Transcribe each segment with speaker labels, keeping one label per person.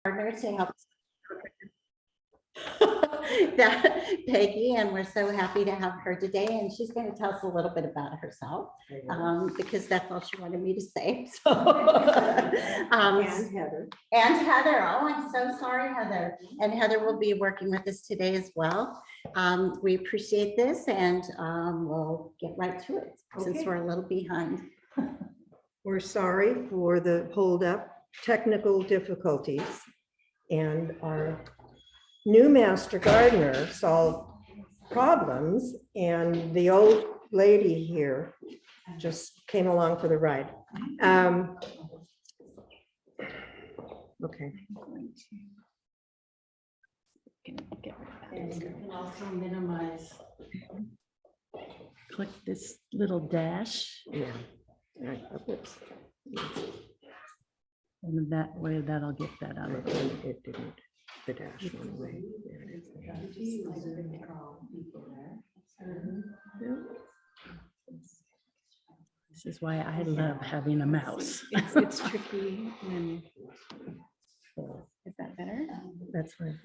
Speaker 1: partner to help that Peggy, and we're so happy to have her today, and she's going to tell us a little bit about herself because that's all she wanted me to say. So
Speaker 2: And Heather.
Speaker 1: Oh, I'm so sorry, Heather. And Heather will be working with us today as well. We appreciate this, and we'll get right to it since we're a little behind.
Speaker 2: We're sorry for the hold-up technical difficulties, and our new master gardener solved problems, and the old lady here just came along for the ride. Okay.
Speaker 3: And you can also minimize. Click this little dash,
Speaker 2: Yeah. Right. Oops.
Speaker 3: and that way that'll get that out of the way.
Speaker 2: It didn't. The dash went away. There it is.
Speaker 3: This is why I love having a mouse.
Speaker 4: It's tricky when. Is that better?
Speaker 2: That's fine.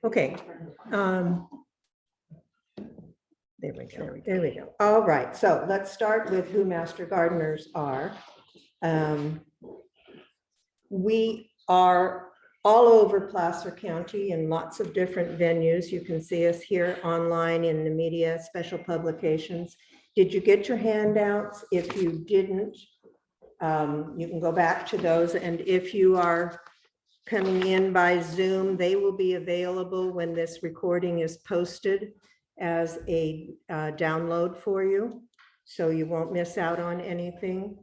Speaker 2: Okay. There we go. There we go. All right. So let's start with who master gardeners are. We are all over Placer County in lots of different venues. You can see us here online in the media, special publications. Did you get your handouts? If you didn't, you can go back to those. And if you are coming in by Zoom, they will be available when this recording is posted as a download for you, so you won't miss out on anything.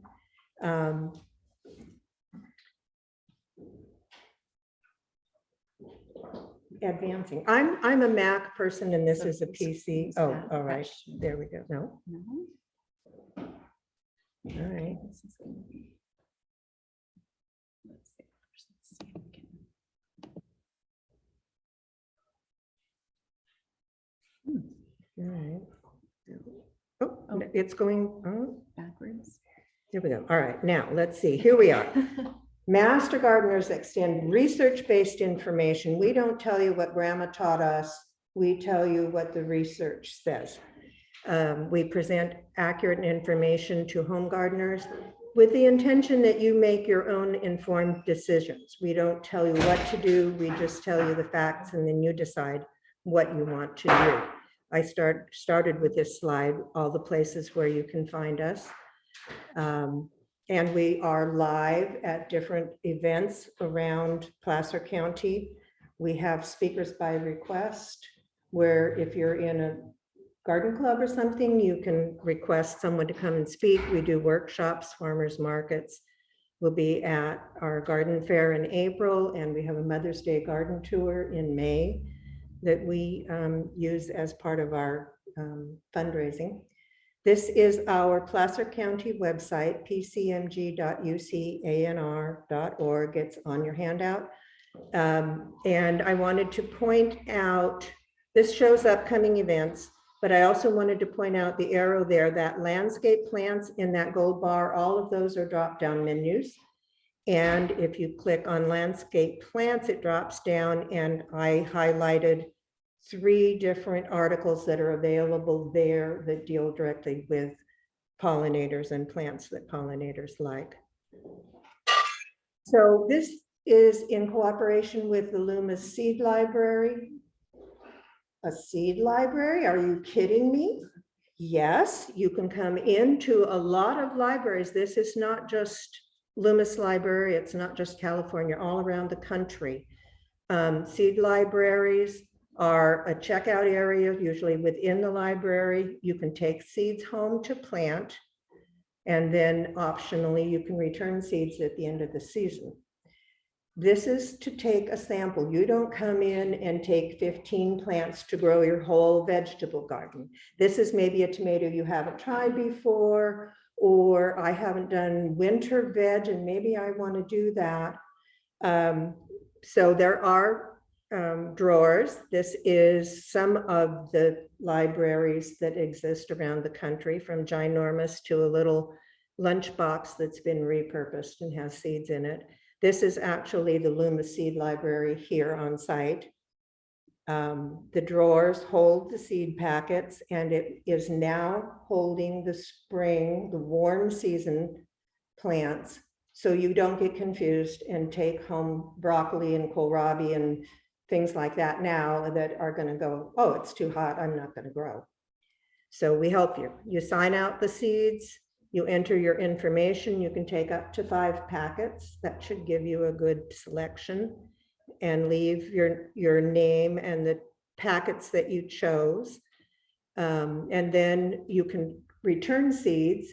Speaker 2: Advancing. I'm a Mac person and this is a PC. Oh, all right. There we go. No. All right. All right. Oh, it's going
Speaker 4: Backwards.
Speaker 2: There we go. All right, now let's see. Here we are. Master gardeners extend research-based information. We don't tell you what grandma taught us. We tell you what the research says. We present accurate information to home gardeners with the intention that you make your own informed decisions. We don't tell you what to do. We just tell you the facts, and then you decide what you want to do. I started with this slide, all the places where you can find us. And we are live at different events around Placer County. We have speakers by request, where if you're in a garden club or something, you can request someone to come and speak. We do workshops, farmers markets. We'll be at our garden fair in April, and we have a Mother's Day garden tour in May that we use as part of our fundraising. This is our Placer County website, pcmg.ucanr.org. It's on your handout. And I wanted to point out, this shows upcoming events, but I also wanted to point out the arrow there, that landscape plants in that gold bar, all of those are drop-down menus. And if you click on landscape plants, it drops down, and I highlighted 3 different articles that are available there that deal directly with pollinators and plants that pollinators like. So this is in cooperation with the Loomis Seed Library. A seed library? Are you kidding me? Yes, you can come into a lot of libraries. This is not just Loomis Library. It's not just California, all around the country. Seed libraries are a checkout area, usually within the library. You can take seeds home to plant, and then optionally you can return seeds at the end of the season. This is to take a sample. You don't come in and take 15 plants to grow your whole vegetable garden. This is maybe a tomato you haven't tried before, or I haven't done winter veg and maybe I want to do that. So there are drawers. This is some of the libraries that exist around the country, from ginormous to a little lunchbox that's been repurposed and has seeds in it. This is actually the Loomis seed library here on site. The drawers hold the seed packets, and it is now holding the spring, the warm season plants, so you don't get confused and take home broccoli and kohlrabi and things like that now that are going to go, oh, it's too hot, I'm not going to grow. So we help you. You sign out the seeds, you enter your information, you can take up to 5 packets. That should give you a good selection, and leave your name and the packets that you chose. And then you can return seeds.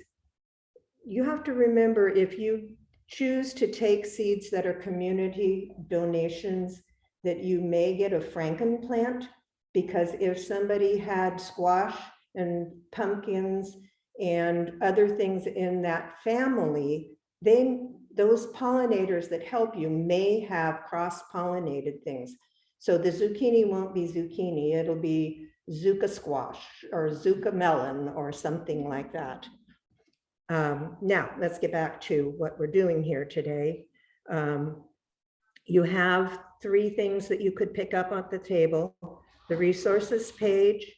Speaker 2: You have to remember, if you choose to take seeds that are community donations, that you may get a Franken plant, because if somebody had squash and pumpkins and other things in that family, those pollinators that help you may have cross-pollinated things. So the zucchini won't be zucchini, it'll be zucca squash or zucca melon or something like that. Now, let's get back to what we're doing here today. You have 3 things that you could pick up at the table: the resources page,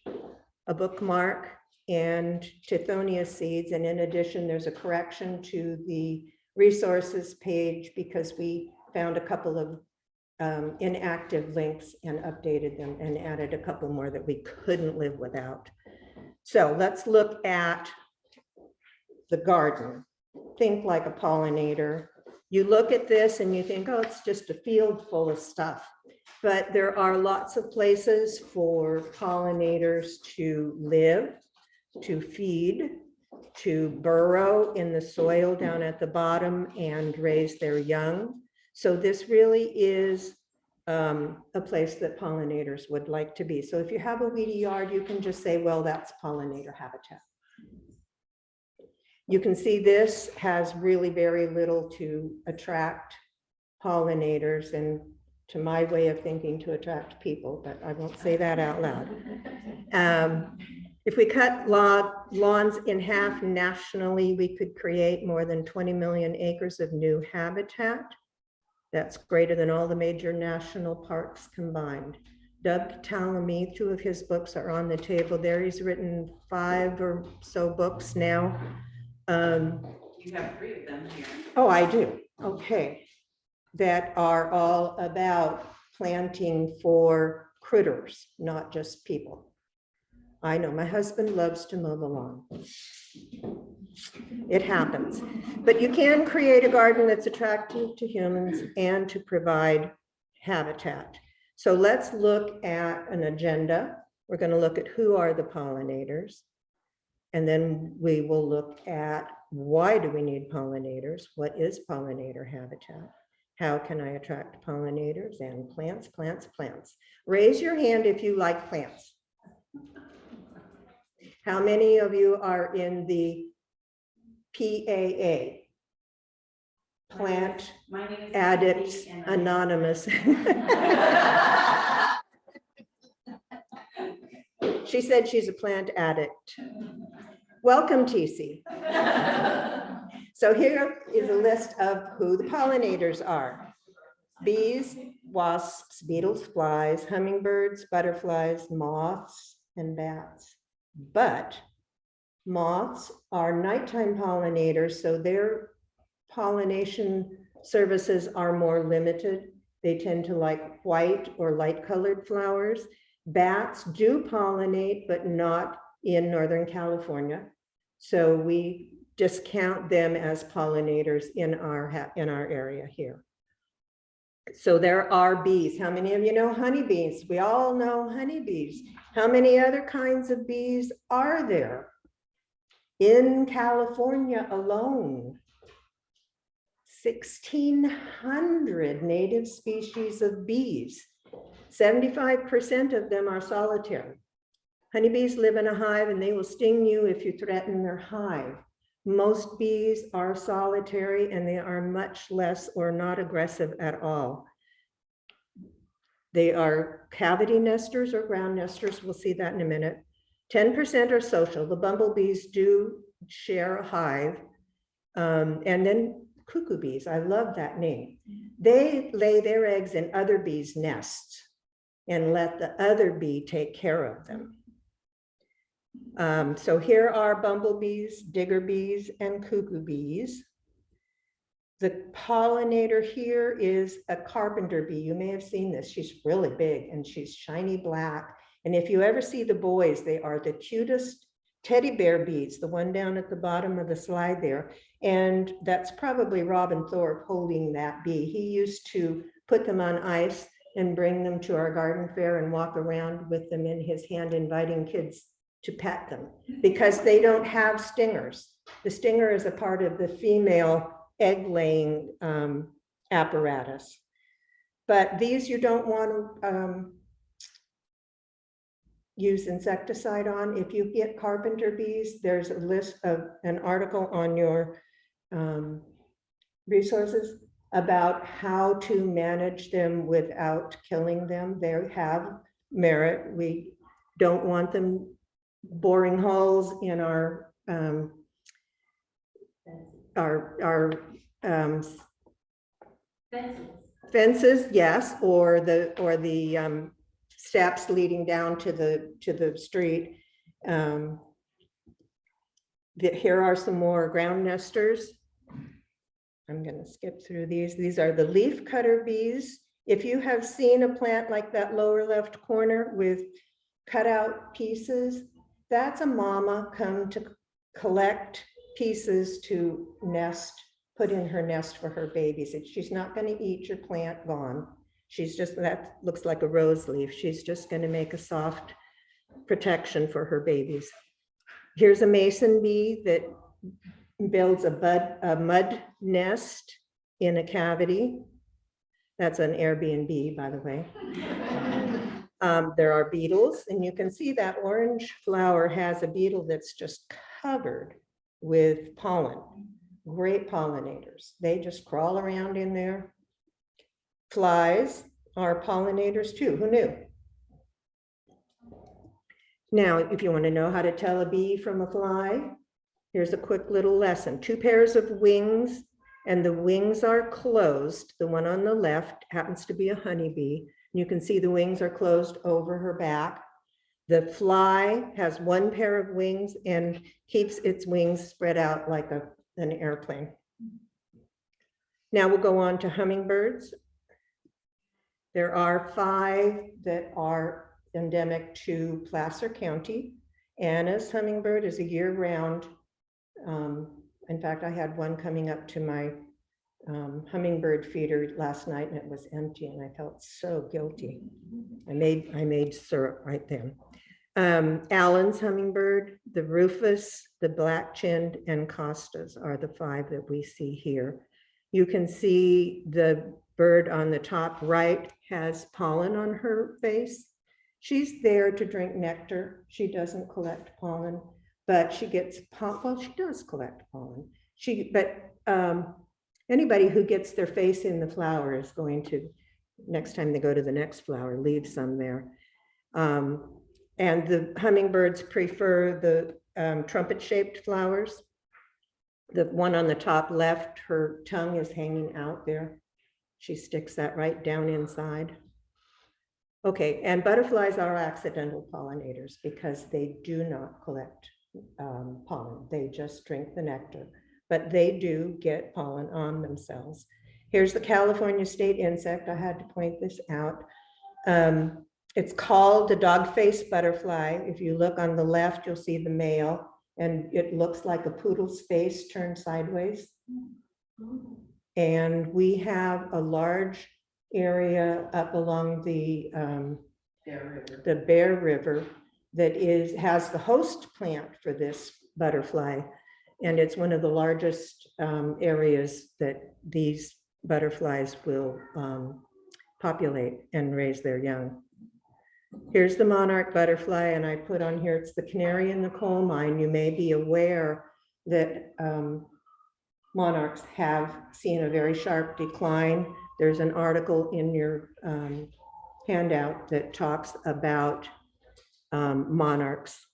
Speaker 2: a bookmark, and Tithonia seeds. And in addition, there's a correction to the resources page because we found a couple of inactive links and updated them and added a couple more that we couldn't live without. So let's look at the garden. Think like a pollinator. You look at this and you think, oh, it's just a field full of stuff. But there are lots of places for pollinators to live, to feed, to burrow in the soil down at the bottom and raise their young. So this really is a place that pollinators would like to be. So if you have a weedy yard, you can just say, well, that's pollinator habitat. You can see this has really very little to attract pollinators, and to my way of thinking, to attract people, but I won't say that out loud. If we cut lawns in half nationally, we could create more than 20 million acres of new habitat. That's greater than all the major national parks combined. Doug Tallamy, 2 of his books are on the table there. He's written 5 or so books now.
Speaker 5: You have 3 of them here.
Speaker 2: Oh, I do. Okay. That are all about planting for critters, not just people. I know my husband loves to mow the lawn. It happens. But you can create a garden that's attractive to humans and to provide habitat. So let's look at an agenda. We're going to look at who are the pollinators. And then we will look at why do we need pollinators? What is pollinator habitat? How can I attract pollinators? And plants, plants, plants. Raise your hand if you like plants. How many of you are in the PAA? Plant Addicts Anonymous. She said she's a plant addict. Welcome, TC. So here is a list of who the pollinators are: bees, wasps, beetles, flies, hummingbirds, butterflies, moths, and bats. But moths are nighttime pollinators, so their pollination services are more limited. They tend to like white or light colored flowers. Bats do pollinate, but not in Northern California. So we discount them as pollinators in our area here. So there are bees. How many of you know honeybees? We all know honeybees. How many other kinds of bees are there? In California alone, 1,600 native species of bees. 75% of them are solitary. Honeybees live in a hive and they will sting you if you threaten their hive. Most bees are solitary and they are much less or not aggressive at all. They are cavity nesters or ground nesters. We'll see that in a minute. 10% are social. The bumblebees do share a hive. And then cuckoo bees. I love that name. They lay their eggs in other bees' nests and let the other bee take care of them. So here are bumblebees, digger bees, and cuckoo bees. The pollinator here is a carpenter bee. You may have seen this. She's really big and she's shiny black. And if you ever see the boys, they are the cutest teddy bear bees, the one down at the bottom of the slide there. And that's probably Robin Thorpe holding that bee. He used to put them on ice and bring them to our garden fair and walk around with them in his hand, inviting kids to pet them because they don't have stingers. The stinger is a part of the female egg laying apparatus. But these you don't want to use insecticide on. If you get carpenter bees, there's a list of an article on your resources about how to manage them without killing them. They have merit. We don't want them boring holes in our fences, yes, or the steps leading down to the street. Here are some more ground nesters. I'm going to skip through these. These are the leaf cutter bees. If you have seen a plant like that lower left corner with cutout pieces, that's a mama come to collect pieces to nest, put in her nest for her babies. She's not going to eat your plant gone. She's just, that looks like a rose leaf. She's just going to make a soft protection for her babies. Here's a mason bee that builds a mud nest in a cavity. That's an Airbnb, by the way. There are beetles, and you can see that orange flower has a beetle that's just covered with pollen. Great pollinators. They just crawl around in there. Flies are pollinators too. Who knew? Now, if you want to know how to tell a bee from a fly, here's a quick little lesson. 2 pairs of wings, and the wings are closed. The one on the left happens to be a honeybee. You can see the wings are closed over her back. The fly has 1 pair of wings and keeps its wings spread out like an airplane. Now we'll go on to hummingbirds. There are 5 that are endemic to Placer County. Anna's hummingbird is a year-round. In fact, I had one coming up to my hummingbird feeder last night and it was empty and I felt so guilty. I made syrup right then. Allen's hummingbird, the rufous, the black-chinned, and Costas are the 5 that we see here. You can see the bird on the top right has pollen on her face. She's there to drink nectar. She doesn't collect pollen, but she gets pollen. Well, she does collect pollen. Anybody who gets their face in the flower is going to, next time they go to the next flower, leave some there. And the hummingbirds prefer the trumpet-shaped flowers. The one on the top left, her tongue is hanging out there. She sticks that right down inside. Okay, and butterflies are accidental pollinators because they do not collect pollen. They just drink the nectar, but they do get pollen on themselves. Here's the California state insect. I had to point this out. It's called the dog-faced butterfly. If you look on the left, you'll see the male, and it looks like a poodle's face turned sideways. And we have a large area up along the Bear River that has the host plant for this butterfly. And it's one of the largest areas that these butterflies will populate and raise their young. Here's the monarch butterfly, and I put on here, it's the canary in the coal mine. You may be aware that monarchs have seen a very sharp decline. There's an article in your handout that talks about monarchs.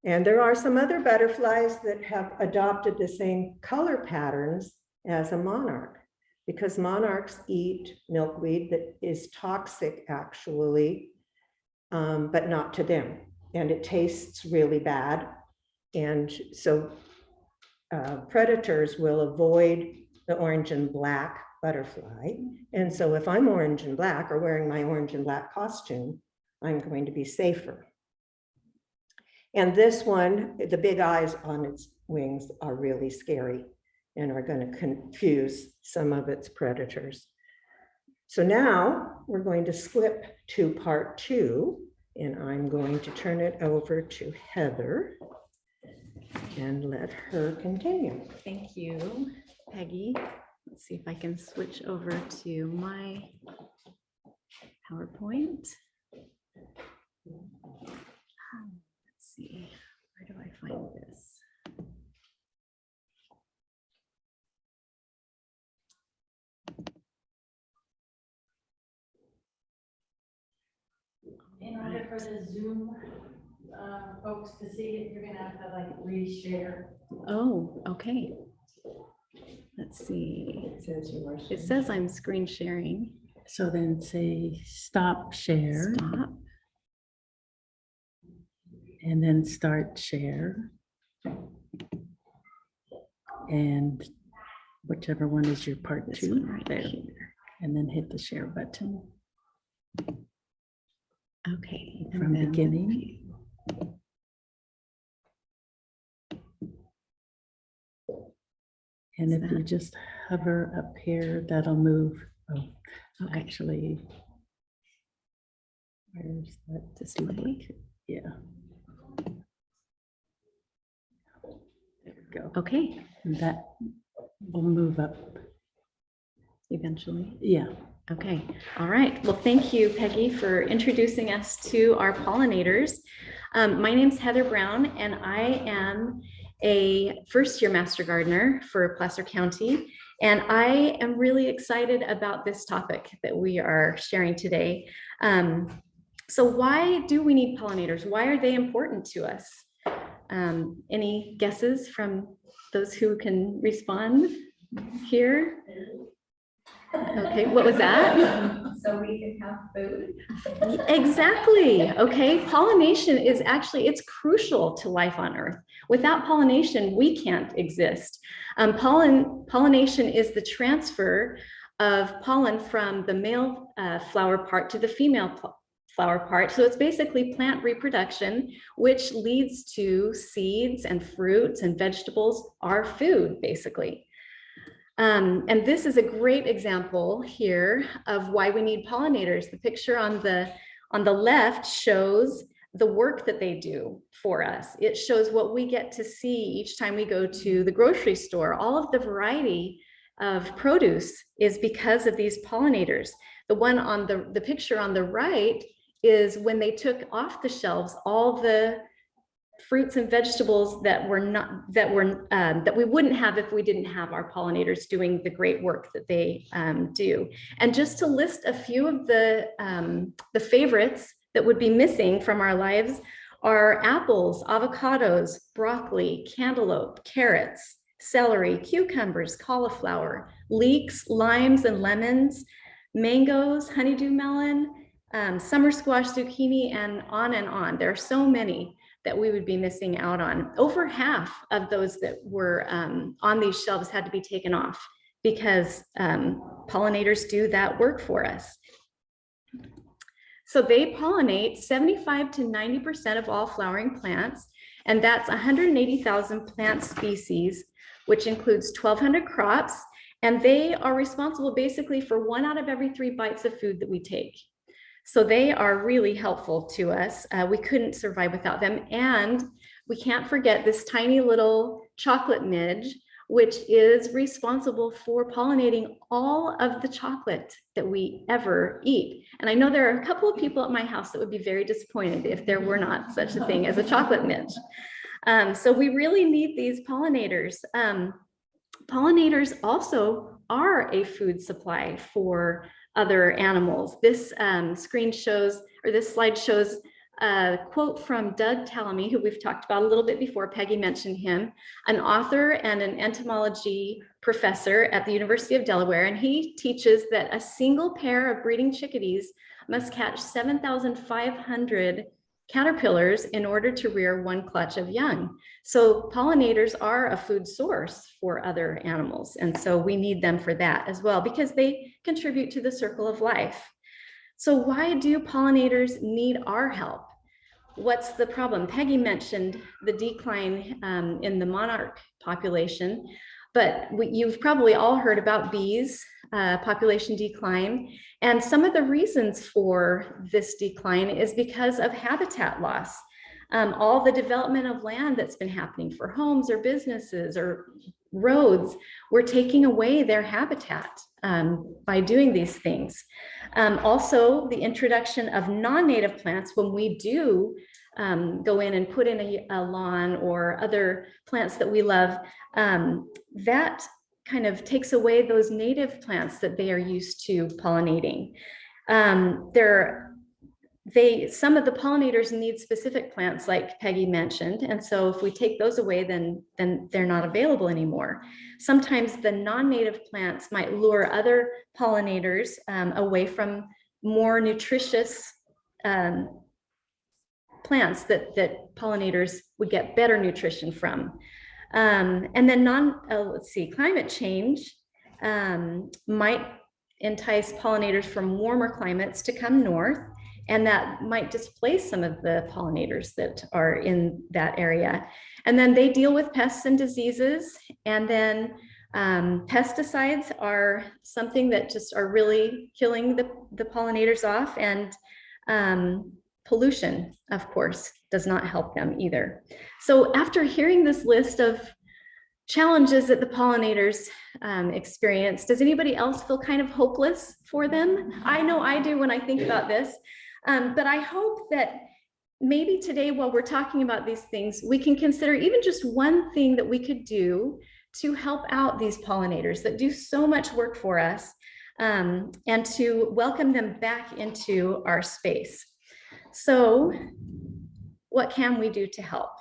Speaker 2: And there are some other butterflies that have adopted the same color patterns as a monarch, because monarchs eat milkweed that is toxic actually, but not to them. And it tastes really bad. And so predators will avoid the orange and black butterfly. And so if I'm orange and black or wearing my orange and black costume, I'm going to be safer. And this one, the big eyes on its wings are really scary and are going to confuse some of its predators. So now we're going to skip to part 2, and I'm going to turn it over to Heather and let her continue.
Speaker 4: Thank you, Peggy. Let's see if I can switch over to my PowerPoint. Let's see, where do I find this?
Speaker 3: In order for the Zoom folks to see it, you're gonna have to like reshare.
Speaker 4: Oh, okay. Let's see. It says I'm screen sharing.
Speaker 3: So then say stop share
Speaker 4: Stop.
Speaker 3: and then start share. And whichever one is your part
Speaker 4: This
Speaker 3: 2
Speaker 4: one right
Speaker 3: there,
Speaker 4: here.
Speaker 3: and then hit the share button
Speaker 4: Okay. and
Speaker 3: from
Speaker 4: then-
Speaker 3: beginning. And
Speaker 4: Is
Speaker 3: if you
Speaker 4: that-
Speaker 3: just hover up here, that'll move. Oh,
Speaker 4: Okay.
Speaker 3: actually, where's that
Speaker 4: Display.
Speaker 3: Yeah. There we go.
Speaker 4: Okay,
Speaker 3: And that will move up.
Speaker 4: eventually.
Speaker 3: Yeah.
Speaker 4: Okay, all right. Well, thank you, Peggy, for introducing us to our pollinators. My name's Heather Brown, and I am a first-year Master Gardener for Placer County. And I am really excited about this topic that we are sharing today. So why do we need pollinators? Why are they important to us? Any guesses from those who can respond here? Okay, what was that?
Speaker 6: So we can have food.
Speaker 4: Exactly. Okay. Pollination is actually, it's crucial to life on Earth. Without pollination, we can't exist. Pollination is the transfer of pollen from the male flower part to the female flower part. So it's basically plant reproduction, which leads to seeds and fruits and vegetables, our food, basically. And this is a great example here of why we need pollinators. The picture on the left shows the work that they do for us. It shows what we get to see each time we go to the grocery store. All of the variety of produce is because of these pollinators. The one on the picture on the right is when they took off the shelves all the fruits and vegetables that we wouldn't have if we didn't have our pollinators doing the great work that they do. And just to list a few of the favorites that would be missing from our lives are apples, avocados, broccoli, cantaloupe, carrots, celery, cucumbers, cauliflower, leeks, limes and lemons, mangoes, honeydew melon, summer squash, zucchini, and on and on. There are so many that we would be missing out on. Over half of those that were on these shelves had to be taken off because pollinators do that work for us. So they pollinate 75 to 90% of all flowering plants, and that's 180,000 plant species, which includes 1,200 crops, and they are responsible basically for 1 out of every 3 bites of food that we take. So they are really helpful to us. We couldn't survive without them. And we can't forget this tiny little chocolate midge, which is responsible for pollinating all of the chocolate that we ever eat. And I know there are a couple of people at my house that would be very disappointed if there were not such a thing as a chocolate midge. So we really need these pollinators. Pollinators also are a food supply for other animals. This screen shows, or this slide shows a quote from Doug Tallamy, who we've talked about a little bit before. Peggy mentioned him, an author and an entomology professor at the University of Delaware. And he teaches that a single pair of breeding chickadees must catch 7,500 caterpillars in order to rear one clutch of young. So pollinators are a food source for other animals. And so we need them for that as well, because they contribute to the circle of life. So why do pollinators need our help? What's the problem? Peggy mentioned the decline in the monarch population, but you've probably all heard about bees, population decline. And some of the reasons for this decline is because of habitat loss. All the development of land that's been happening for homes or businesses or roads, we're taking away their habitat by doing these things. Also, the introduction of non-native plants, when we do go in and put in a lawn or other plants that we love, that kind of takes away those native plants that they are used to pollinating. Some of the pollinators need specific plants, like Peggy mentioned. And so if we take those away, then they're not available anymore. Sometimes the non-native plants might lure other pollinators away from more nutritious plants that pollinators would get better nutrition from. And then climate change might entice pollinators from warmer climates to come north, and that might displace some of the pollinators that are in that area. And then they deal with pests and diseases. And then pesticides are something that just are really killing the pollinators off. And pollution, of course, does not help them either. So after hearing this list of challenges that the pollinators experience, does anybody else feel kind of hopeless for them? I know I do when I think about this. But I hope that maybe today, while we're talking about these things, we can consider even just one thing that we could do to help out these pollinators that do so much work for us, and to welcome them back into our space. So what can we do to help?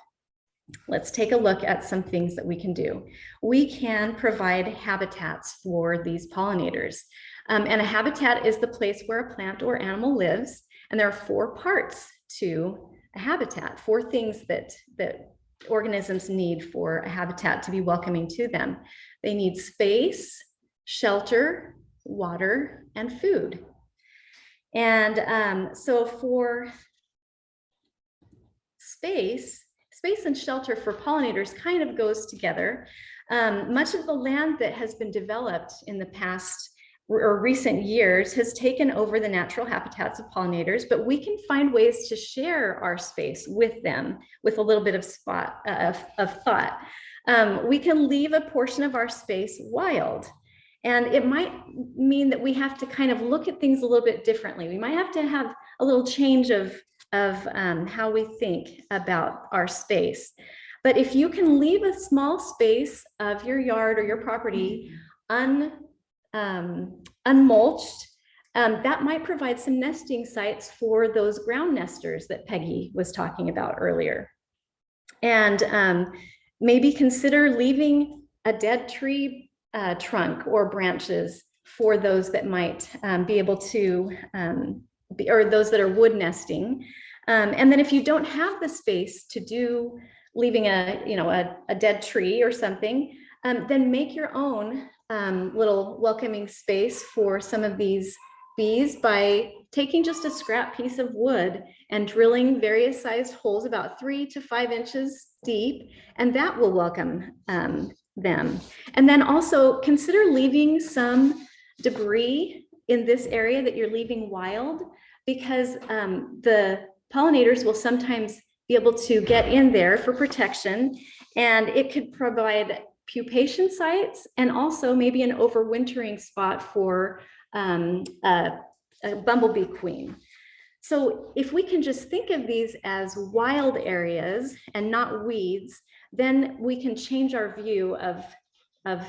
Speaker 4: Let's take a look at some things that we can do. We can provide habitats for these pollinators. And a habitat is the place where a plant or animal lives. And there are 4 parts to a habitat, 4 things that organisms need for a habitat to be welcoming to them. They need space, shelter, water, and food. And so for space and shelter for pollinators kind of goes together. Much of the land that has been developed in the past or recent years has taken over the natural habitats of pollinators, but we can find ways to share our space with them with a little bit of thought. We can leave a portion of our space wild. And it might mean that we have to kind of look at things a little bit differently. We might have to have a little change of how we think about our space. But if you can leave a small space of your yard or your property unmulched, that might provide some nesting sites for those ground nesters that Peggy was talking about earlier. And maybe consider leaving a dead tree trunk or branches for those that might be able to, or those that are wood nesting. And then if you don't have the space to do leaving a dead tree or something, then make your own little welcoming space for some of these bees by taking just a scrap piece of wood and drilling various sized holes about 3 to 5 inches deep, and that will welcome them. And then also consider leaving some debris in this area that you're leaving wild, because the pollinators will sometimes be able to get in there for protection, and it could provide pupation sites and also maybe an overwintering spot for a bumblebee queen. So if we can just think of these as wild areas and not weeds, then we can change our view of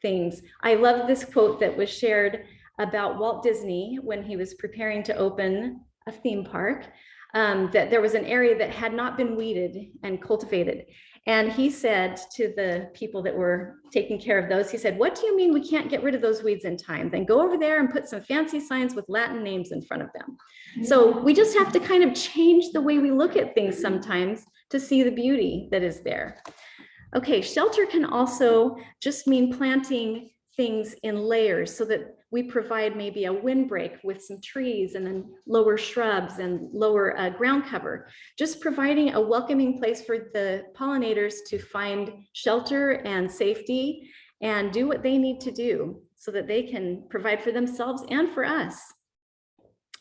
Speaker 4: things. I love this quote that was shared about Walt Disney when he was preparing to open a theme park. that there was an area that had not been weeded and cultivated. And he said to the people that were taking care of those, he said, what do you mean we can't get rid of those weeds in time? Then go over there and put some fancy signs with Latin names in front of them. So we just have to kind of change the way we look at things sometimes to see the beauty that is there. Okay, shelter can also just mean planting things in layers so that we provide maybe a windbreak with some trees and then lower shrubs and lower ground cover, just providing a welcoming place for the pollinators to find shelter and safety and do what they need to do so that they can provide for themselves and for us.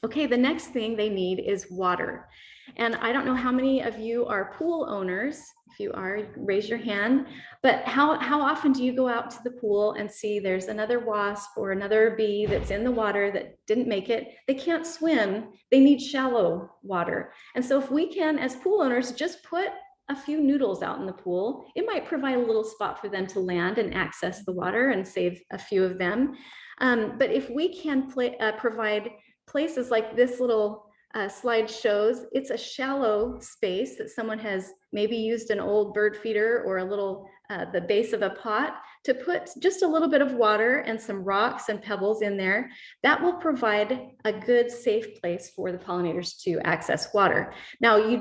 Speaker 4: Okay, the next thing they need is water. And I don't know how many of you are pool owners. If you are, raise your hand. But how often do you go out to the pool and see there's another wasp or another bee that's in the water that didn't make it? They can't swim. They need shallow water. And so if we can, as pool owners, just put a few noodles out in the pool, it might provide a little spot for them to land and access the water and save a few of them. But if we can provide places like this little slide shows, it's a shallow space that someone has maybe used an old bird feeder or a little, the base of a pot to put just a little bit of water and some rocks and pebbles in there. That will provide a good, safe place for the pollinators to access water. Now, we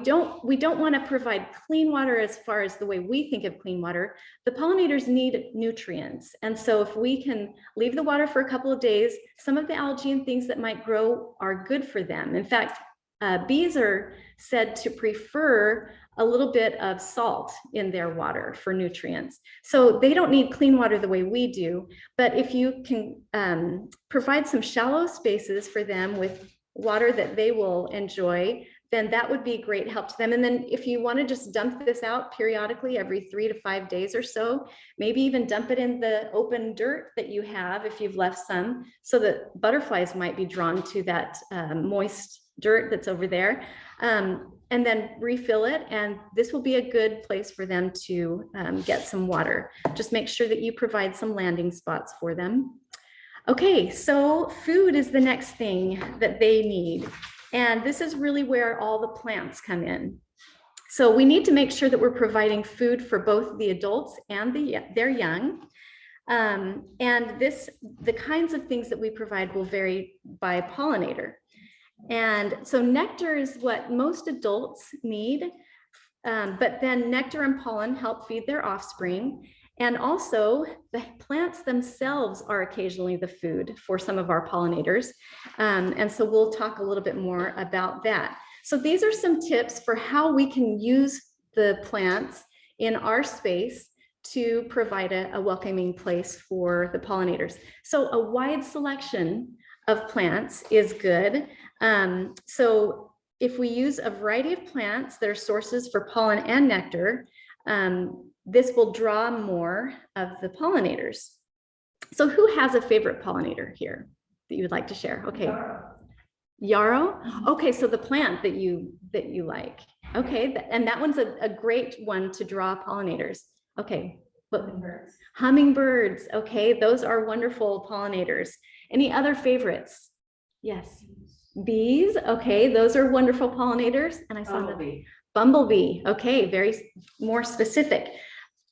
Speaker 4: don't want to provide clean water as far as the way we think of clean water. The pollinators need nutrients. And so if we can leave the water for a couple of days, some of the algae and things that might grow are good for them. In fact, bees are said to prefer a little bit of salt in their water for nutrients. So they don't need clean water the way we do, but if you can provide some shallow spaces for them with water that they will enjoy, then that would be a great help to them. And then if you want to just dump this out periodically every 3 to 5 days or so, maybe even dump it in the open dirt that you have if you've left some, so that butterflies might be drawn to that moist dirt that's over there, and then refill it. And this will be a good place for them to get some water. Just make sure that you provide some landing spots for them. Okay, so food is the next thing that they need. And this is really where all the plants come in. So we need to make sure that we're providing food for both the adults and their young. And the kinds of things that we provide will vary by pollinator. And so nectar is what most adults need, but then nectar and pollen help feed their offspring. And also the plants themselves are occasionally the food for some of our pollinators. And so we'll talk a little bit more about that. So these are some tips for how we can use the plants in our space to provide a welcoming place for the pollinators. So a wide selection of plants is good. So if we use a variety of plants that are sources for pollen and nectar, this will draw more of the pollinators. So who has a favorite pollinator here that you would like to share? Okay. Yarrow. Okay, so the plant that you like. Okay, and that one's a great one to draw pollinators. Okay.
Speaker 3: Hummingbirds.
Speaker 4: Hummingbirds. Okay, those are wonderful pollinators. Any other favorites? Yes. Bees. Okay, those are wonderful pollinators. And I saw the bumblebee. Okay, very more specific.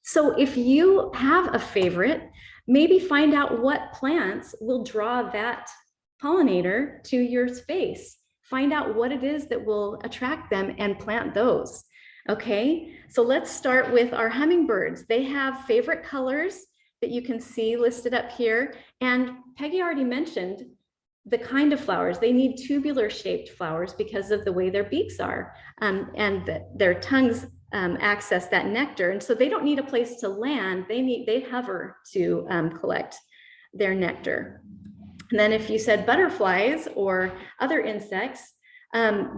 Speaker 4: So if you have a favorite, maybe find out what plants will draw that pollinator to your space. Find out what it is that will attract them and plant those. Okay, so let's start with our hummingbirds. They have favorite colors that you can see listed up here. And Peggy already mentioned the kind of flowers. They need tubular shaped flowers because of the way their beaks are, and their tongues access that nectar. And so they don't need a place to land. They hover to collect their nectar. And then if you said butterflies or other insects,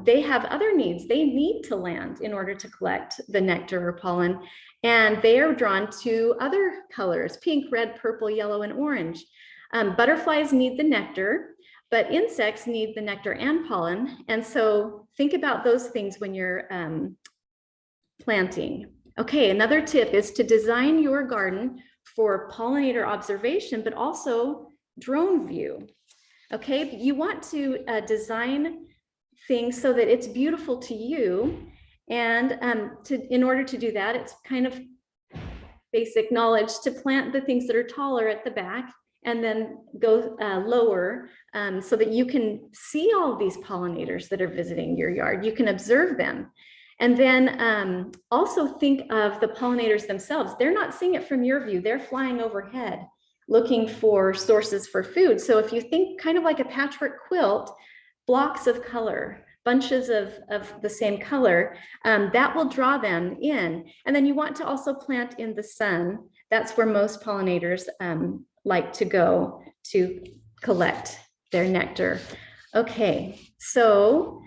Speaker 4: they have other needs. They need to land in order to collect the nectar or pollen. And they are drawn to other colors: pink, red, purple, yellow, and orange. Butterflies need the nectar, but insects need the nectar and pollen. And so think about those things when you're planting. Okay, another tip is to design your garden for pollinator observation, but also drone view. Okay, you want to design things so that it's beautiful to you. And in order to do that, it's kind of basic knowledge to plant the things that are taller at the back and then go lower so that you can see all of these pollinators that are visiting your yard. You can observe them. And then also think of the pollinators themselves. They're not seeing it from your view. They're flying overhead looking for sources for food. So if you think kind of like a patchwork quilt, blocks of color, bunches of the same color, that will draw them in. And then you want to also plant in the sun. That's where most pollinators like to go to collect their nectar. Okay, so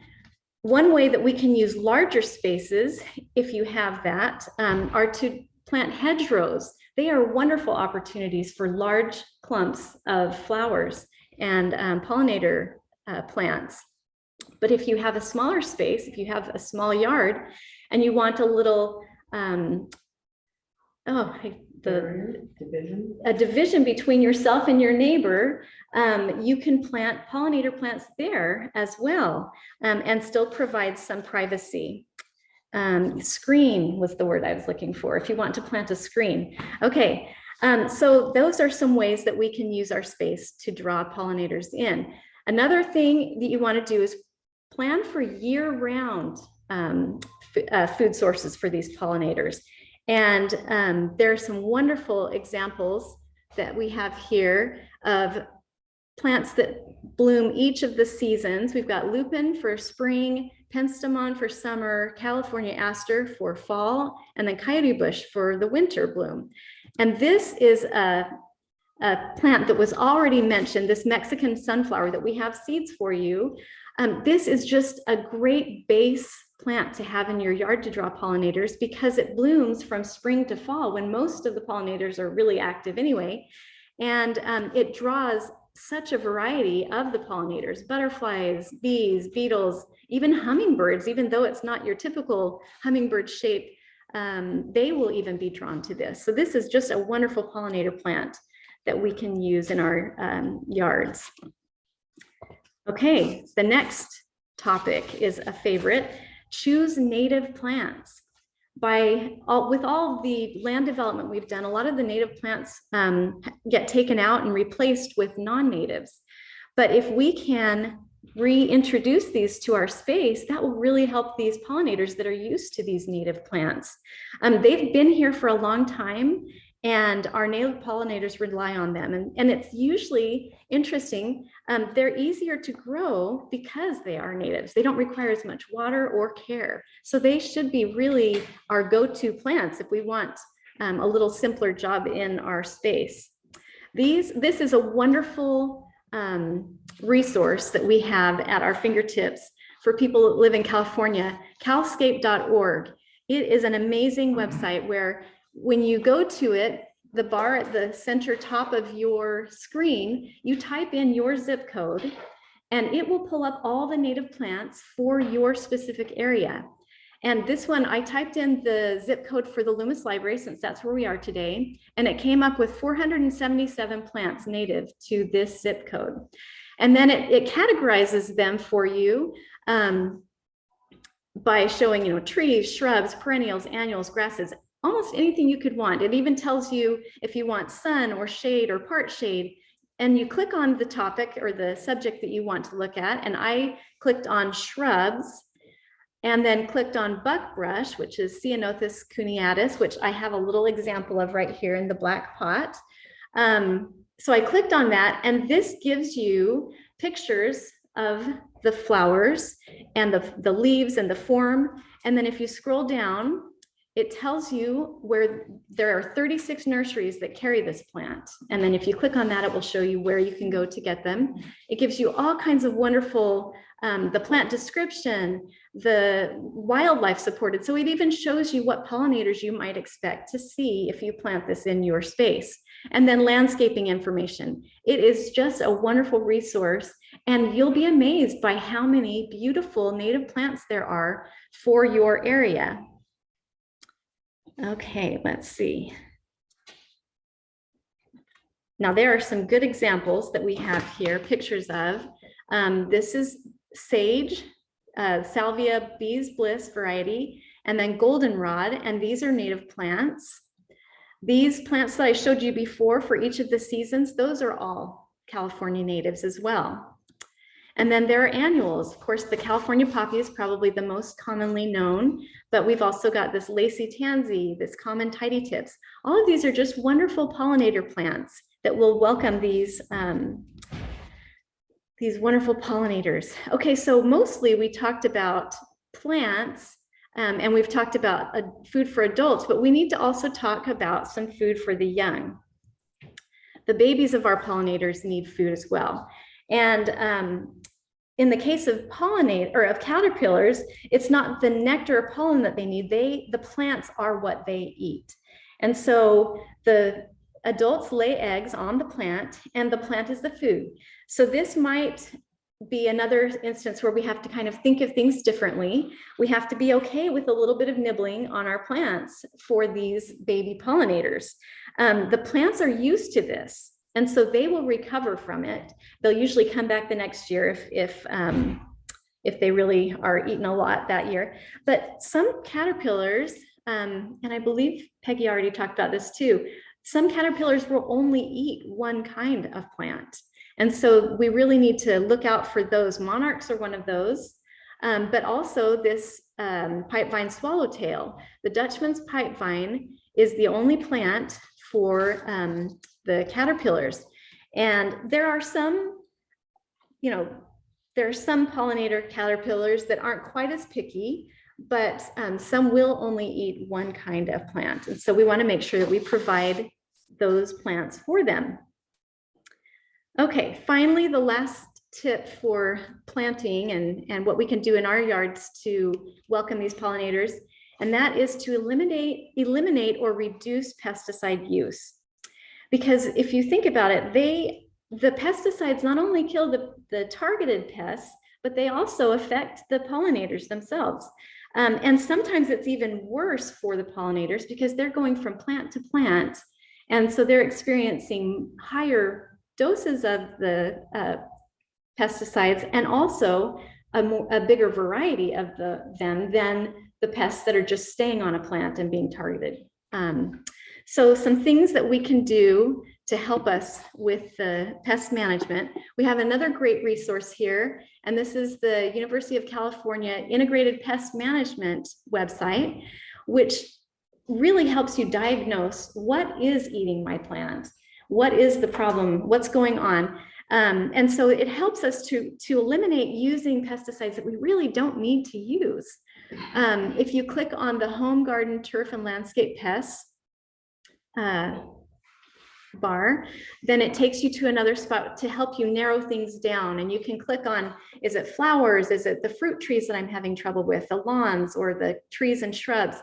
Speaker 4: one way that we can use larger spaces, if you have that, are to plant hedgerows. They are wonderful opportunities for large clumps of flowers and pollinator plants. But if you have a smaller space, if you have a small yard and you want a little, division between yourself and your neighbor, you can plant pollinator plants there as well, and still provide some privacy. Screen was the word I was looking for, if you want to plant a screen. Okay, so those are some ways that we can use our space to draw pollinators in. Another thing that you want to do is plan for year-round food sources for these pollinators. And there are some wonderful examples that we have here of plants that bloom each of the seasons. We've got lupin for spring, penstemon for summer, California aster for fall, and then coyote bush for the winter bloom. And this is a plant that was already mentioned, this Mexican sunflower that we have seeds for you. This is just a great base plant to have in your yard to draw pollinators because it blooms from spring to fall when most of the pollinators are really active anyway. And it draws such a variety of the pollinators, butterflies, bees, beetles, even hummingbirds. Even though it's not your typical hummingbird shape, they will even be drawn to this. So this is just a wonderful pollinator plant that we can use in our yards. Okay, the next topic is a favorite. Choose native plants. With all the land development we've done, a lot of the native plants get taken out and replaced with non-natives. But if we can reintroduce these to our space, that will really help these pollinators that are used to these native plants. They've been here for a long time, and our native pollinators rely on them. And it's usually interesting. They're easier to grow because they are natives. They don't require as much water or care. So they should be really our go-to plants if we want a little simpler job in our space. This is a wonderful resource that we have at our fingertips for people that live in California, calscape.org. It is an amazing website where when you go to it, the bar at the center top of your screen, you type in your zip code and it will pull up all the native plants for your specific area. And this one, I typed in the zip code for the Loomis Library, since that's where we are today, and it came up with 477 plants native to this zip code. And then it categorizes them for you by showing, trees, shrubs, perennials, annuals, grasses, almost anything you could want. It even tells you if you want sun or shade or part shade, and you click on the topic or the subject that you want to look at. And I clicked on shrubs and then clicked on buckbrush, which is Ceanothus cuneatus, which I have a little example of right here in the black pot. So I clicked on that, and this gives you pictures of the flowers and the leaves and the form. And then if you scroll down, it tells you where there are 36 nurseries that carry this plant. And then if you click on that, it will show you where you can go to get them. It gives you all kinds of wonderful, the plant description, the wildlife supported. So it even shows you what pollinators you might expect to see if you plant this in your space. And then landscaping information. It is just a wonderful resource, and you'll be amazed by how many beautiful native plants there are for your area. Okay, let's see. Now there are some good examples that we have here, pictures of. This is sage Salvia Bee's Bliss variety, and then goldenrod, and these are native plants. These plants that I showed you before for each of the seasons, those are all California natives as well. And then there are annuals. Of course, the California poppy is probably the most commonly known, but we've also got this lacy tansy, this common tidy tips. All of these are just wonderful pollinator plants that will welcome these wonderful pollinators. Okay, so mostly we talked about plants and we've talked about food for adults, but we need to also talk about some food for the young. The babies of our pollinators need food as well. And in the case of caterpillars, it's not the nectar or pollen that they need. The plants are what they eat. And so the adults lay eggs on the plant and the plant is the food. So this might be another instance where we have to kind of think of things differently. We have to be okay with a little bit of nibbling on our plants for these baby pollinators. The plants are used to this, and so they will recover from it. They'll usually come back the next year if they really are eating a lot that year. But some caterpillars, and I believe Peggy already talked about this too, some caterpillars will only eat one kind of plant. And so we really need to look out for those. Monarchs are one of those, but also this pipevine swallowtail. The Dutchman's pipevine is the only plant for the caterpillars. And there are some, there are some pollinator caterpillars that aren't quite as picky, but some will only eat one kind of plant. And so we want to make sure that we provide those plants for them. Okay, finally, the last tip for planting and what we can do in our yards to welcome these pollinators, and that is to eliminate or reduce pesticide use. Because if you think about it, the pesticides not only kill the targeted pests, but they also affect the pollinators themselves. And sometimes it's even worse for the pollinators because they're going from plant to plant. And so they're experiencing higher doses of the pesticides and also a bigger variety of them than the pests that are just staying on a plant and being targeted. So some things that we can do to help us with the pest management. We have another great resource here, and this is the University of California Integrated Pest Management website, which really helps you diagnose what is eating my plant. What is the problem? What's going on? And so it helps us to eliminate using pesticides that we really don't need to use. If you click on the Home, Garden, Turf, and Landscape Pests bar, then it takes you to another spot to help you narrow things down. And you can click on, is it flowers? Is it the fruit trees that I'm having trouble with, the lawns, or the trees and shrubs?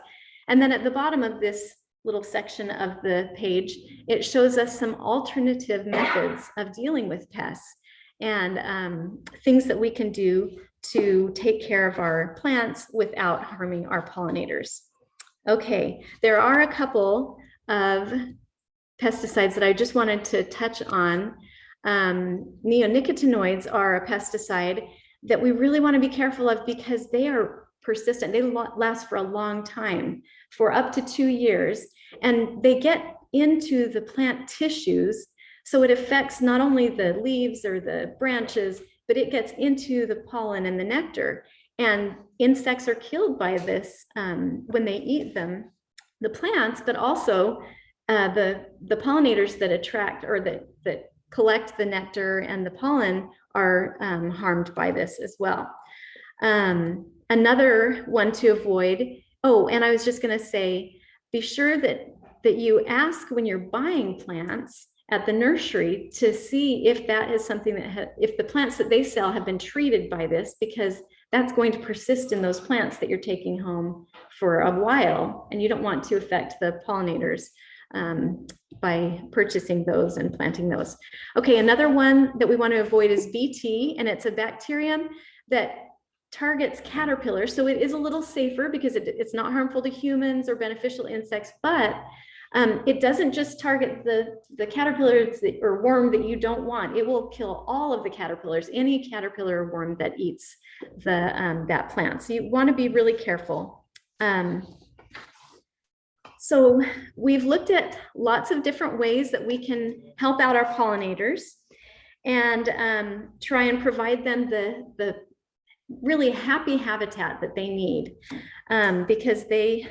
Speaker 4: And then at the bottom of this little section of the page, it shows us some alternative methods of dealing with pests and things that we can do to take care of our plants without harming our pollinators. Okay, there are a couple of pesticides that I just wanted to touch on. Neonicotinoids are a pesticide that we really want to be careful of because they are persistent. They last for a long time, for up to 2 years, and they get into the plant tissues. So it affects not only the leaves or the branches, but it gets into the pollen and the nectar. And insects are killed by this when they eat them, the plants, but also the pollinators that attract or that collect the nectar and the pollen are harmed by this as well. Another one to avoid, oh, and I was just going to say, be sure that you ask when you're buying plants at the nursery to see if that is something that if the plants that they sell have been treated by this, because that's going to persist in those plants that you're taking home for a while, and you don't want to affect the pollinators by purchasing those and planting those. Okay, another one that we want to avoid is Bt, and it's a bacterium that targets caterpillars. So it is a little safer because it's not harmful to humans or beneficial insects, but It doesn't just target the caterpillars or worm that you don't want. It will kill all of the caterpillars, any caterpillar or worm that eats that plant. So you want to be really careful. So we've looked at lots of different ways that we can help out our pollinators and try and provide them the really happy habitat that they need, because they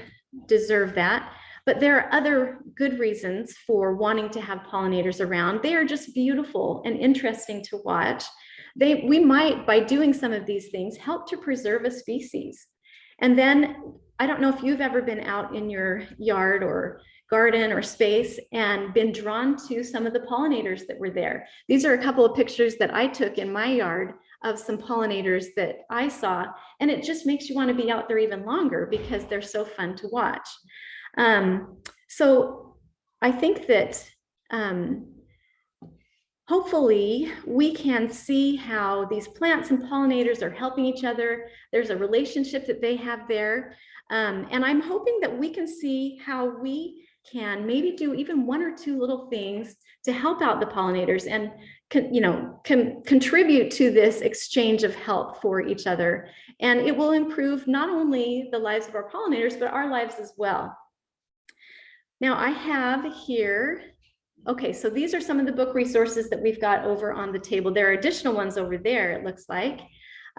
Speaker 4: deserve that. But there are other good reasons for wanting to have pollinators around. They are just beautiful and interesting to watch. We might, by doing some of these things, help to preserve a species. And then, I don't know if you've ever been out in your yard or garden or space and been drawn to some of the pollinators that were there. These are a couple of pictures that I took in my yard of some pollinators that I saw, and it just makes you want to be out there even longer because they're so fun to watch. So I think that hopefully we can see how these plants and pollinators are helping each other. There's a relationship that they have there. And I'm hoping that we can see how we can maybe do even one or two little things to help out the pollinators and contribute to this exchange of help for each other. And it will improve not only the lives of our pollinators, but our lives as well. Now I have here, okay, so these are some of the book resources that we've got over on the table. There are additional ones over there, it looks like,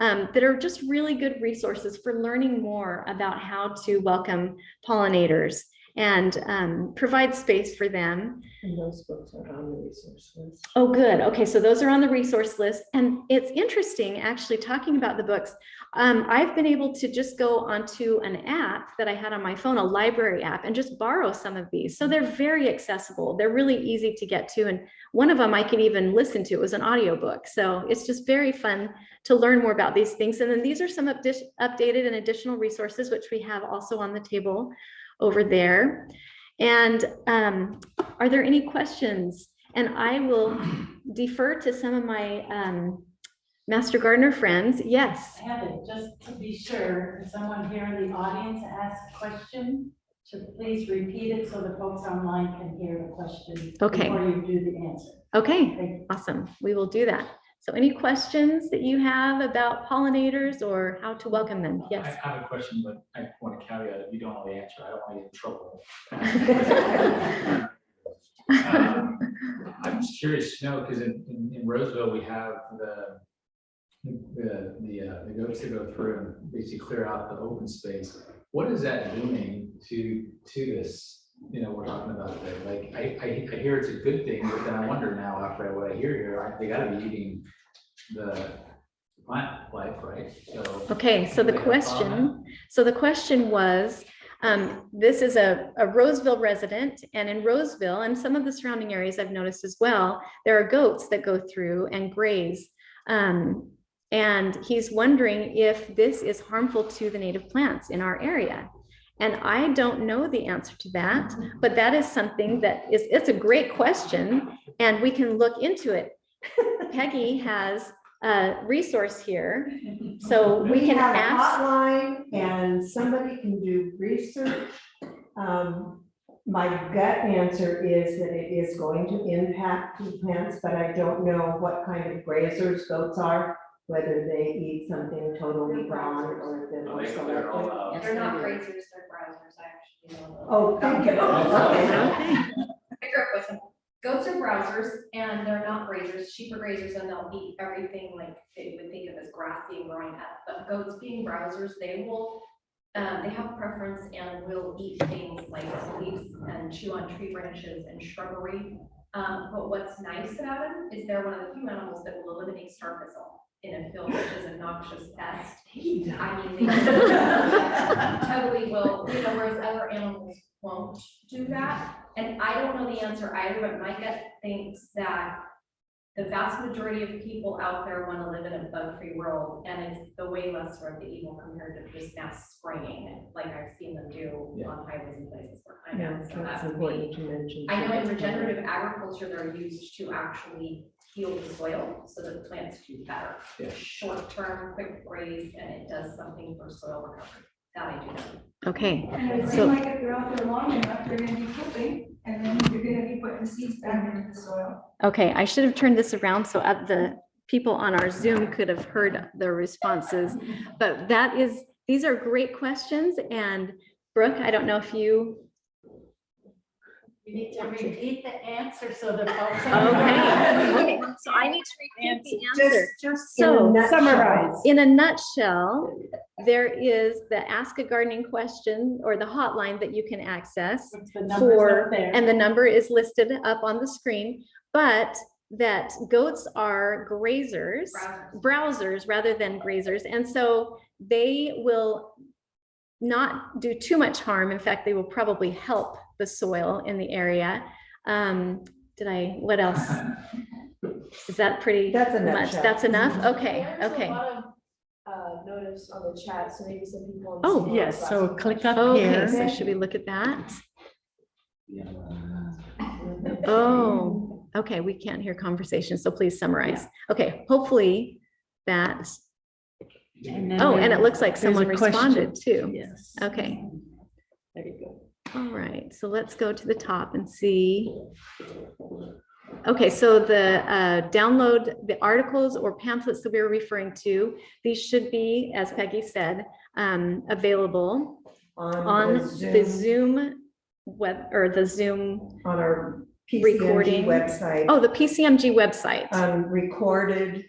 Speaker 4: that are just really good resources for learning more about how to welcome pollinators and provide space for them.
Speaker 2: And those books are on the resource list.
Speaker 4: Oh, good. Okay, so those are on the resource list. And it's interesting, actually, talking about the books. I've been able to just go onto an app that I had on my phone, a library app, and just borrow some of these. So they're very accessible. They're really easy to get to. And one of them I could even listen to. It was an audiobook. So it's just very fun to learn more about these things. And then these are some updated and additional resources, which we have also on the table over there. And are there any questions? And I will defer to some of my Master Gardener friends. Yes.
Speaker 3: I have it, just to be sure, if someone here in the audience asks a question, to please repeat it so the folks online can hear the question.
Speaker 4: Okay.
Speaker 3: Before you do the answer.
Speaker 4: Okay,
Speaker 3: Thank you.
Speaker 4: awesome. We will do that. So any questions that you have about pollinators or how to welcome them? Yes.
Speaker 7: I have a question, but I want to caveat if you don't know the answer, I don't want to get in trouble. I'm just curious to know, because in Roseville, we have the goats that go through and basically clear out the open space. What is that doing to this? You know, we're talking about that. Like, I hear it's a good thing, but then I wonder now after what I hear here, they got to be eating the plant life, right? So
Speaker 4: Okay, so the question was, this is a Roseville resident, and in Roseville and some of the surrounding areas I've noticed as well, there are goats that go through and graze. And he's wondering if this is harmful to the native plants in our area. And I don't know the answer to that, but that is something it's a great question, and we can look into it. Peggy has a resource here, so we can
Speaker 2: have a
Speaker 4: ask.
Speaker 2: hotline and somebody can do research. My gut answer is that it is going to impact the plants, but I don't know what kind of grazers goats are, whether they eat something totally gone or if they're more selective.
Speaker 6: They're not grazers, they're browsers, I actually know.
Speaker 2: Oh, thank you. Okay.
Speaker 6: I grew up with them. Goats are browsers and they're not grazers. Sheep are grazers and they'll eat everything like they would think of as grassy and growing up. But goats being browsers, they will, they have a preference and will eat things like leaves and chew on tree branches and shrubbery. But what's nice about them is they're one of the few animals that will eliminate star thistle in a field, which is a noxious pest. I mean, they totally will, whereas other animals won't do that. And I don't know the answer either, but my gut thinks that the vast majority of people out there want to live in a bug-free world, and it's the way lesser of the evil compared to just mass spraying, like I've seen them do on highways and places where I am. So
Speaker 2: That's
Speaker 6: would
Speaker 2: important
Speaker 6: be,
Speaker 2: to mention.
Speaker 6: I know in regenerative agriculture, they're used to actually heal the soil so that the plants do better.
Speaker 7: Yeah.
Speaker 6: Short-term, quick graze, and it does something for soil recovery. That I do know.
Speaker 4: Okay,
Speaker 3: And it
Speaker 4: so
Speaker 3: seems like if they're out there long enough, they're gonna be pooping,
Speaker 8: And then you're gonna be putting the seeds back into the soil.
Speaker 4: Okay, I should have turned this around so the people on our Zoom could have heard the responses. But these are great questions. And Brooke, I don't know if you.
Speaker 3: You need to repeat the answer so the folks.
Speaker 4: Okay. So I need to repeat the answer.
Speaker 2: Just
Speaker 4: So,
Speaker 3: Summarize.
Speaker 4: In a nutshell, there is the Ask a Gardening question or the hotline that you can access
Speaker 3: The numbers up there.
Speaker 4: and the number is listed up on the screen, but that goats are grazers, browsers rather than grazers. And so they will not do too much harm. In fact, they will probably help the soil in the area. What else? Is that pretty
Speaker 2: That's a
Speaker 4: much?
Speaker 2: nutshell.
Speaker 4: That's enough? Okay,
Speaker 9: There's
Speaker 4: okay.
Speaker 9: a lot of notice on the chat, so maybe some people.
Speaker 4: Oh,
Speaker 3: Yes, so click up
Speaker 4: Okay,
Speaker 3: here.
Speaker 4: so should we look at that? Oh, okay, we can't hear conversation, so please summarize. Okay, hopefully that,
Speaker 3: And then
Speaker 4: and it looks like
Speaker 3: there's a
Speaker 4: someone responded
Speaker 3: question.
Speaker 4: too.
Speaker 3: Yes.
Speaker 4: Okay,
Speaker 3: There you go.
Speaker 4: all right, so let's go to the top and see. Okay, so the download the articles or pamphlets that we were referring to, these should be, as Peggy said, available on the Zoom web or the Zoom
Speaker 2: on our PCMG
Speaker 4: recording
Speaker 2: website.
Speaker 4: Oh, the PCMG website.
Speaker 2: Recorded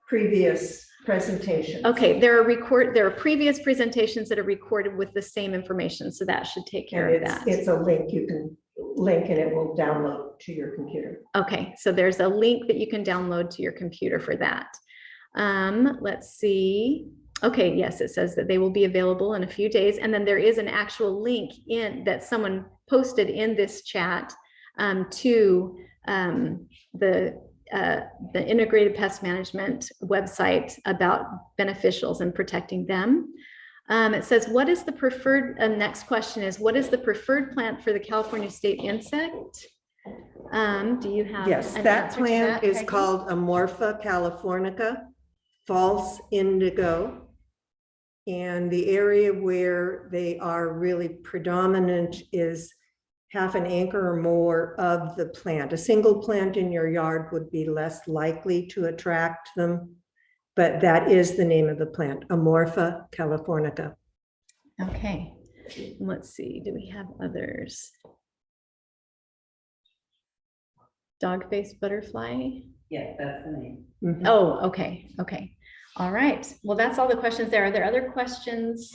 Speaker 2: previous presentations.
Speaker 4: Okay, there are previous presentations that are recorded with the same information, so that should take care
Speaker 2: And
Speaker 4: of that.
Speaker 2: it's a link you can link and it will download to your computer.
Speaker 4: Okay, so there's a link that you can download to your computer for that. Let's see. Okay, yes, it says that they will be available in a few days, and then there is an actual link in that someone posted in this chat to the Integrated Pest Management website about beneficials and protecting them. It says, what is the preferred, next question is, what is the preferred plant for the California state insect? Do you have?
Speaker 2: Yes,
Speaker 4: an
Speaker 2: that
Speaker 4: answer to
Speaker 2: plant is
Speaker 4: Peggy?
Speaker 2: called Amorpha californica, false indigo. And the area where they are really predominant is half an acre or more of the plant. A single plant in your yard would be less likely to attract them, but that is the name of the plant, Amorpha californica.
Speaker 4: Okay, let's see, do we have others? Dog-faced butterfly?
Speaker 5: Yeah, that's the name.
Speaker 2: Mhm.
Speaker 4: Oh, okay, okay. All right, well, that's all the questions there. Are there other questions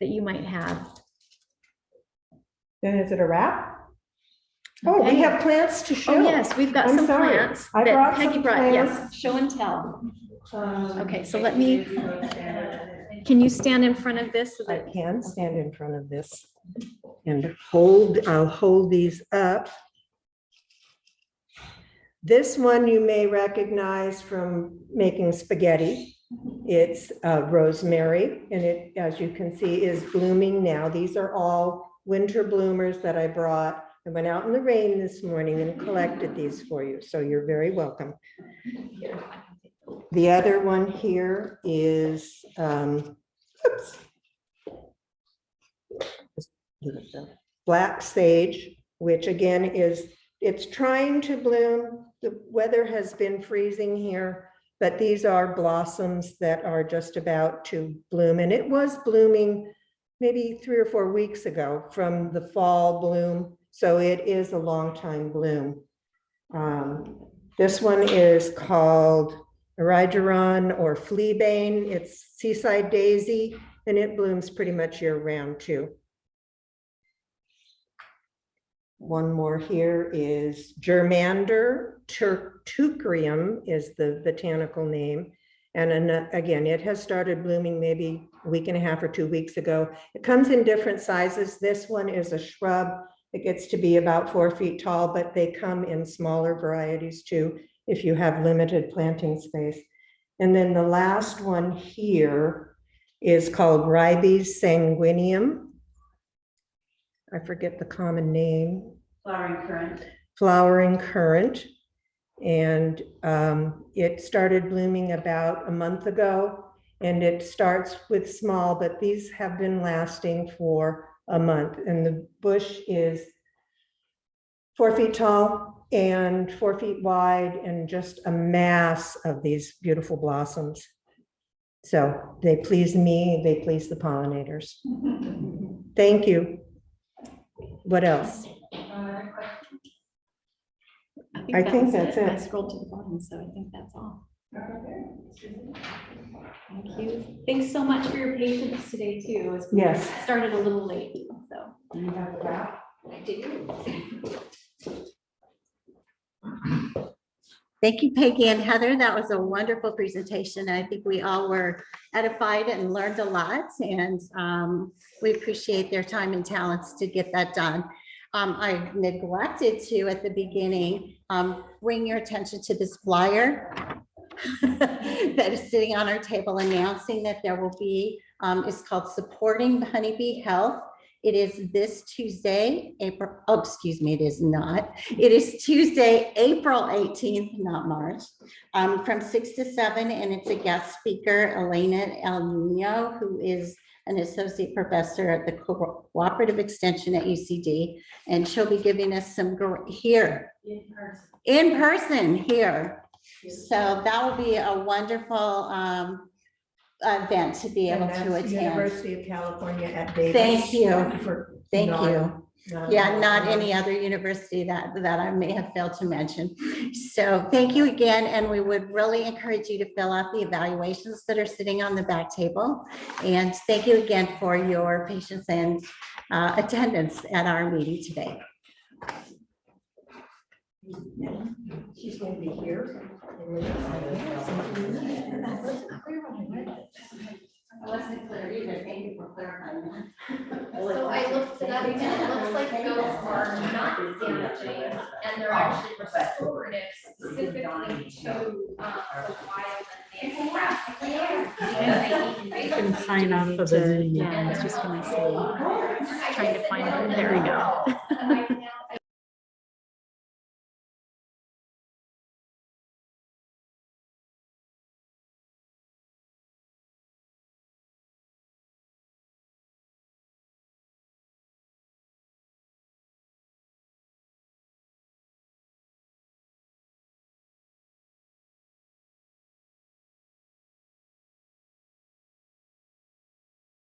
Speaker 4: that you might have?
Speaker 2: Then is it a wrap? Oh, we
Speaker 4: Okay.
Speaker 2: have plants to show.
Speaker 4: Oh, yes, we've got
Speaker 2: I'm
Speaker 4: some
Speaker 2: sorry.
Speaker 4: plants
Speaker 2: I
Speaker 4: that
Speaker 2: brought
Speaker 4: Peggy
Speaker 2: some
Speaker 4: brought. Yes,
Speaker 2: plants.
Speaker 4: show and tell. Okay, so let
Speaker 2: Okay,
Speaker 4: me, can you stand in front of this? So
Speaker 2: I
Speaker 4: that,
Speaker 2: can stand in front of this and I'll hold these up. This one you may recognize from making spaghetti. It's rosemary, and it, as you can see, is blooming now. These are all winter bloomers that I brought. I went out in the rain this morning and collected these for you, so you're very welcome. The other one here is black sage, which again it's trying to bloom. The weather has been freezing here, but these are blossoms that are just about to bloom. And it was blooming maybe 3 or 4 weeks ago from the fall bloom. So it is a long time bloom. This one is called Erigeron or fleabane. It's seaside daisy, and it blooms pretty much year round too. One more here is germander, turtucrium is the botanical name. And again, it has started blooming maybe a week and a half or 2 weeks ago. It comes in different sizes. This one is a shrub. It gets to be about 4 feet tall, but they come in smaller varieties too, if you have limited planting space. And then the last one here is called Ribes sanguineum. I forget the common name.
Speaker 5: Flowering currant.
Speaker 2: Flowering currant. And it started blooming about a month ago, and it starts with small, but these have been lasting for a month. And the bush is 4 feet tall and 4 feet wide, and just a mass of these beautiful blossoms. So they please me, they please the pollinators. Thank you. What else? I think that's it.
Speaker 4: I scrolled to the bottom, so I think that's all. Thank you. Thanks so much for your patience today too. As we
Speaker 2: Yes.
Speaker 4: started a little late, so.
Speaker 3: You have a wrap?
Speaker 4: I do.
Speaker 1: Thank you, Peggy and Heather. That was a wonderful presentation. I think we all were edified and learned a lot, and we appreciate their time and talents to get that done. I neglected to, at the beginning, bring your attention to this flyer that is sitting on our table announcing that there will be, it's called Supporting Honeybee Health. It is this Tuesday, April, oh, excuse me, it is not. It is Tuesday, April 18th, not March, from 6 to 7, and it's a guest speaker, Elena El Nino, who is an associate professor at the Cooperative Extension at UCD, and she'll be giving us some here, in person here. So that will be a wonderful event to be able
Speaker 2: And
Speaker 1: to
Speaker 2: that's
Speaker 1: attend.
Speaker 2: University of California at Davis.
Speaker 1: Thank you.
Speaker 2: For
Speaker 1: Thank
Speaker 2: not-
Speaker 1: you. Yeah, not any other university that I may have failed to mention. So thank you again, and we would really encourage you to fill out the evaluations that are sitting on the back table. And thank you again for your patience and attendance at our meeting today.
Speaker 2: She's going to be here.
Speaker 1: I wasn't clear either. Thank you for clarifying that.
Speaker 6: So I looked it up and it looks like goats are not damaging and they're actually restorative specifically to the wild and the grass.
Speaker 3: You can sign up for the Zoom.
Speaker 4: Yeah, I was just gonna say, trying to find it. There we go.